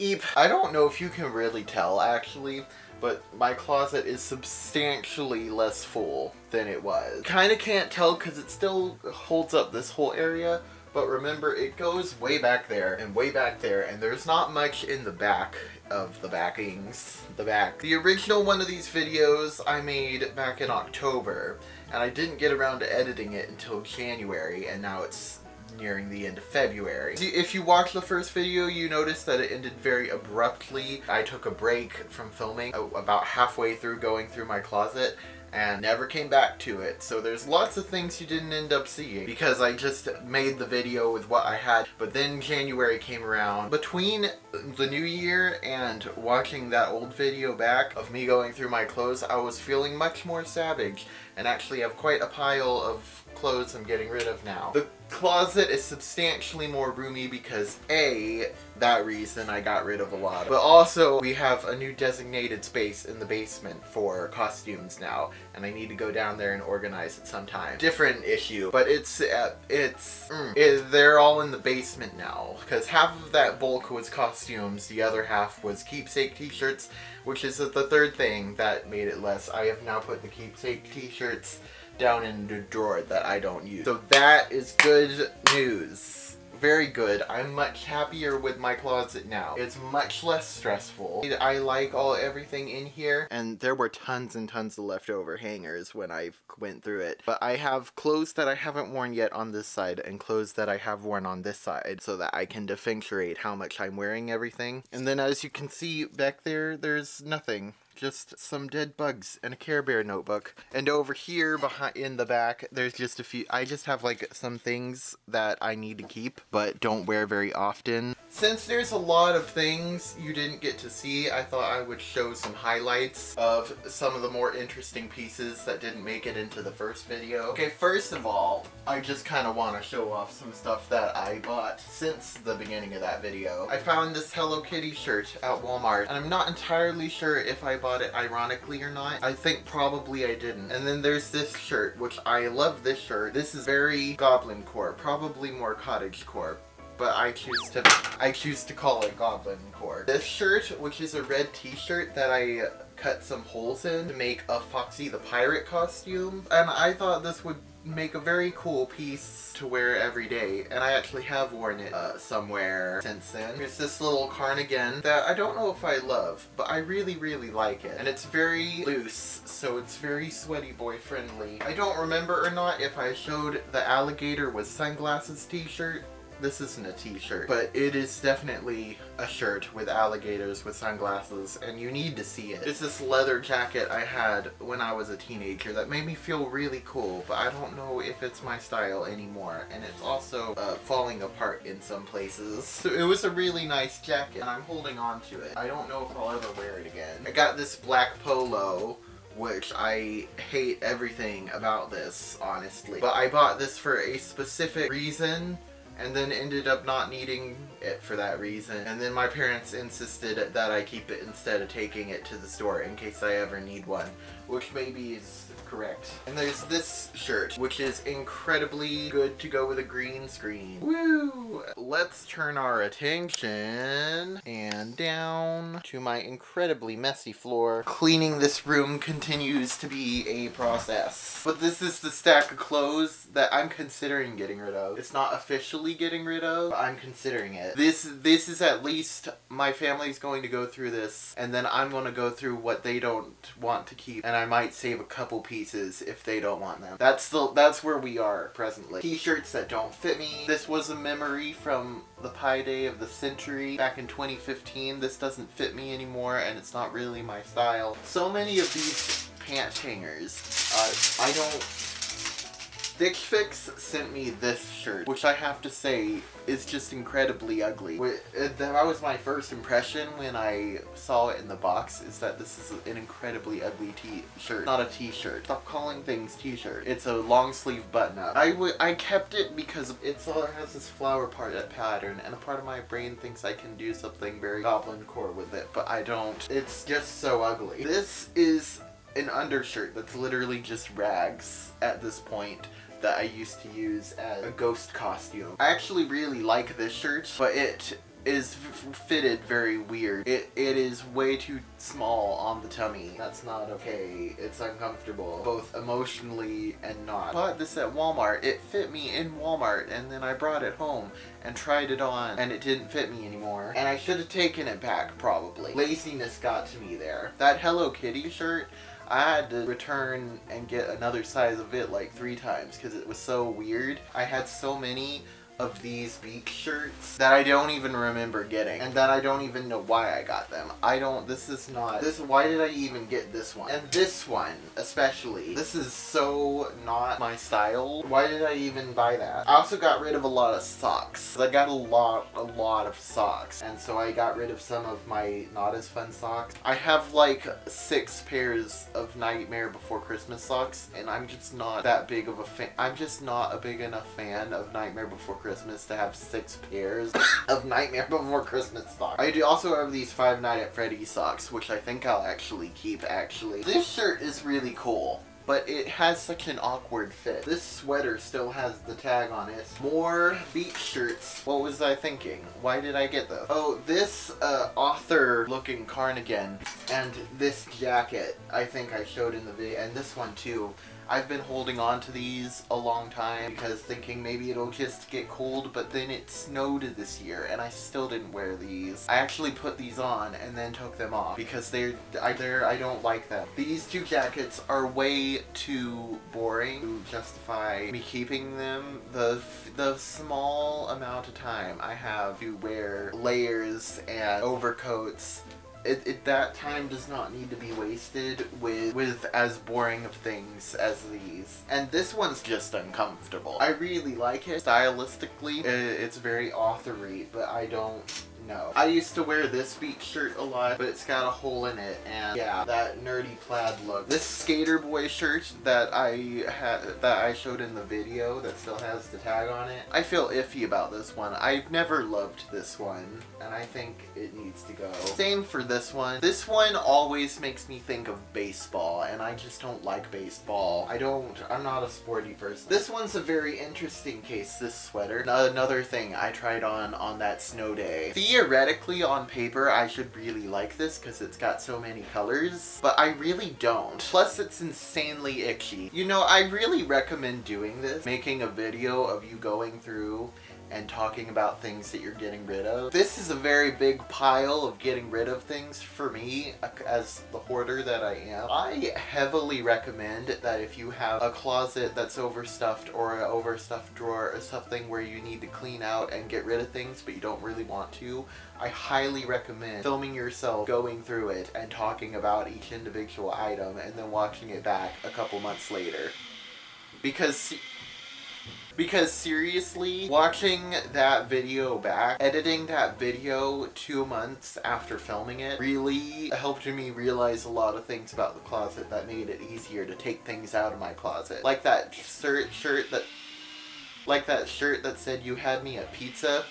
Eep. I don't know if you can really tell actually, but my closet is substantially less full than it was. Kinda can't tell because it still holds up this whole area, but remember it goes way back there and way back there, and there's not much in the back of the backings. The back. The original one of these videos I made back in October, and I didn't get around to editing it until January, and now it's nearing the end of February. If you watch the first video, you notice that it ended very abruptly. I took a break from filming about halfway through going through my closet and never came back to it. So there's lots of things you didn't end up seeing because I just made the video with what I had. But then January came around. Between the new year and watching that old video back of me going through my clothes, I was feeling much more savage and actually have quite a pile of clothes I'm getting rid of now. The closet is substantially more roomy because that reason I got rid of a lot. But also we have a new designated space in the basement for costumes now, and I need to go down there and organize it sometime. Different issue, but they're all in the basement now because half of that bulk was costumes, the other half was keepsake t-shirts, which is the third thing that made it less. I have now put the keepsake t-shirts down in the drawer that I don't use. So that is good news. Very good. I'm much happier with my closet now. It's much less stressful. I like everything in here, and there were tons and tons of leftover hangers when I went through it. But I have clothes that I haven't worn yet on this side and clothes that I have worn on this side so that I can differentiate how much I'm wearing everything. And then as you can see back there, there's nothing. Just some dead bugs and a Care Bear notebook. And over here behind in the back, there's just a few. I just have like some things that I need to keep but don't wear very often. Since there's a lot of things you didn't get to see, I thought I would show some highlights of some of the more interesting pieces that didn't make it into the first video. Okay, first of all, I just kind of want to show off some stuff that I bought since the beginning of that video. I found this Hello Kitty shirt at Walmart, and I'm not entirely sure if I bought it ironically or not. I think probably I didn't. And then there's this shirt, which I love this shirt. This is very Goblin Core, probably more Cottage Core, but I choose to call it Goblin Core. This shirt, which is a red t-shirt that I cut some holes in to make a Foxy the Pirate costume, and I thought this would make a very cool piece to wear every day, and I actually have worn it somewhere since then. There's this little cardigan that I don't know if I love, but I really like it, and it's very loose, so it's very sweaty boy friendly. I don't remember or not if I showed the alligator with sunglasses t-shirt. This isn't a t-shirt, but it is definitely a shirt with alligators with sunglasses, and you need to see it. It's this leather jacket I had when I was a teenager that made me feel really cool, but I don't know if it's my style anymore, and it's also falling apart in some places. So it was a really nice jacket, and I'm holding on to it. I don't know if I'll ever wear it again. I got this black polo, which I hate everything about this, honestly. But I bought this for a specific reason, and then ended up not needing it for that reason. And then my parents insisted that I keep it instead of taking it to the store in case I ever need one, which maybe is correct. And there's this shirt, which is incredibly good to go with a green screen. Woo! Let's turn our attention and down to my incredibly messy floor. Cleaning this room continues to be a process. But this is the stack of clothes that I'm considering getting rid of. It's not officially getting rid of, but I'm considering it. This is at least, my family's going to go through this, and then I'm going to go through what they don't want to keep, and I might save a couple pieces if they don't want them. That's where we are presently. T-shirts that don't fit me. This was a memory from the Pi Day of the Century back in 2015. This doesn't fit me anymore, and it's not really my style. So many of these pant hangers, Stitch Fix sent me this shirt, which I have to say is just incredibly ugly. That was my first impression when I saw it in the box, is that this is an incredibly ugly t-shirt. Not a t-shirt. Stop calling things t-shirt. It's a long sleeve button up. I kept it because it has this flower pattern, and a part of my brain thinks I can do something very Goblin Core with it, but I don't. It's just so ugly. This is an undershirt that's literally just rags at this point that I used to use as a ghost costume. I actually really like this shirt, but it is fitted very weird. It is way too small on the tummy. That's not okay. It's uncomfortable, both emotionally and not. I bought this at Walmart. It fit me in Walmart, and then I brought it home and tried it on, and it didn't fit me anymore. And I should have taken it back, probably. Laziness got to me there. That Hello Kitty shirt, I had to return and get another size of it like 3 times because it was so weird. I had so many of these beach shirts that I don't even remember getting, and that I don't even know why I got them. Why did I even get this one? And this one, especially. This is so not my style. Why did I even buy that? I also got rid of a lot of socks. I got a lot of socks, and so I got rid of some of my not as fun socks. I have like 6 pairs of Nightmare Before Christmas socks, and I'm just not that big of a fan. I'm just not a big enough fan of Nightmare Before Christmas to have 6 pairs of Nightmare Before Christmas socks. I do also have these Five Nights at Freddy's socks, which I think I'll actually keep, actually. This shirt is really cool, but it has such an awkward fit. This sweater still has the tag on it. More beach shirts. What was I thinking? Why did I get those? Oh, this author looking cardigan and this jacket I think I showed in the video, and this one too. I've been holding on to these a long time because thinking maybe it'll just get cold, but then it snowed this year and I still didn't wear these. I actually put these on and then took them off because I don't like them. These 2 jackets are way too boring to justify me keeping them. The small amount of time I have to wear layers and overcoats, that time does not need to be wasted with as boring of things as these. And this one's just uncomfortable. I really like it. Stylistically, it's very author-y, but I don't know. I used to wear this beach shirt a lot, but it's got a hole in it, and yeah, that nerdy plaid look. This Skater Boy shirt that I showed in the video that still has the tag on it, I feel iffy about this one. I've never loved this one, and I think it needs to go. Same for this one. This one always makes me think of baseball, and I just don't like baseball. I'm not a sporty person. This one's a very interesting case, this sweater. Another thing I tried on that snow day. Theoretically, on paper, I should really like this because it's got so many colors, but I really don't. Plus, it's insanely itchy. You know, I really recommend doing this, making a video of you going through and talking about things that you're getting rid of. This is a very big pile of getting rid of things for me, as the hoarder that I am. I heavily recommend that if you have a closet that's overstuffed or an overstuffed drawer or something where you need to clean out and get rid of things but you don't really want to, I highly recommend filming yourself going through it and talking about each individual item and then watching it back a couple months later. Because seriously, watching that video back, editing that video 2 months after filming it, really helped me realize a lot of things about the closet that made it easier to take things out of my closet. Like that shirt that said "you had me at pizza."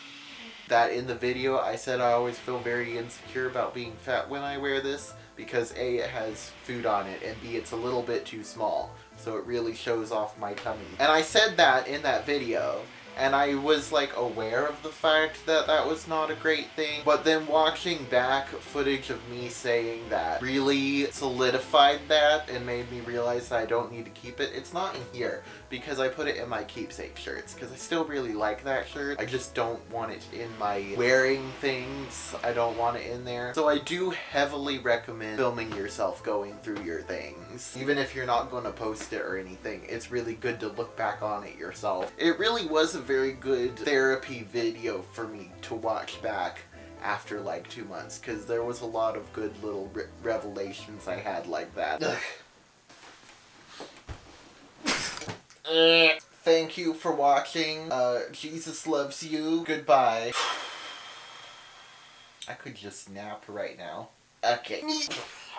That in the video I said I always feel very insecure about being fat when I wear this because A, it has food on it, and B, it's a little bit too small. So it really shows off my tummy. And I said that in that video, and I was like aware of the fact that that was not a great thing, but then watching back footage of me saying that really solidified that and made me realize that I don't need to keep it. It's not in here because I put it in my keepsake shirts because I still really like that shirt. I just don't want it in my wearing things. I don't want it in there. So I do heavily recommend filming yourself going through your things. Even if you're not going to post it or anything, it's really good to look back on it yourself. It really was a very good therapy video for me to watch back after like 2 months because there was a lot of good little revelations I had like that. Thank you for watching. Jesus loves you. Goodbye. I could just nap right now. Okay.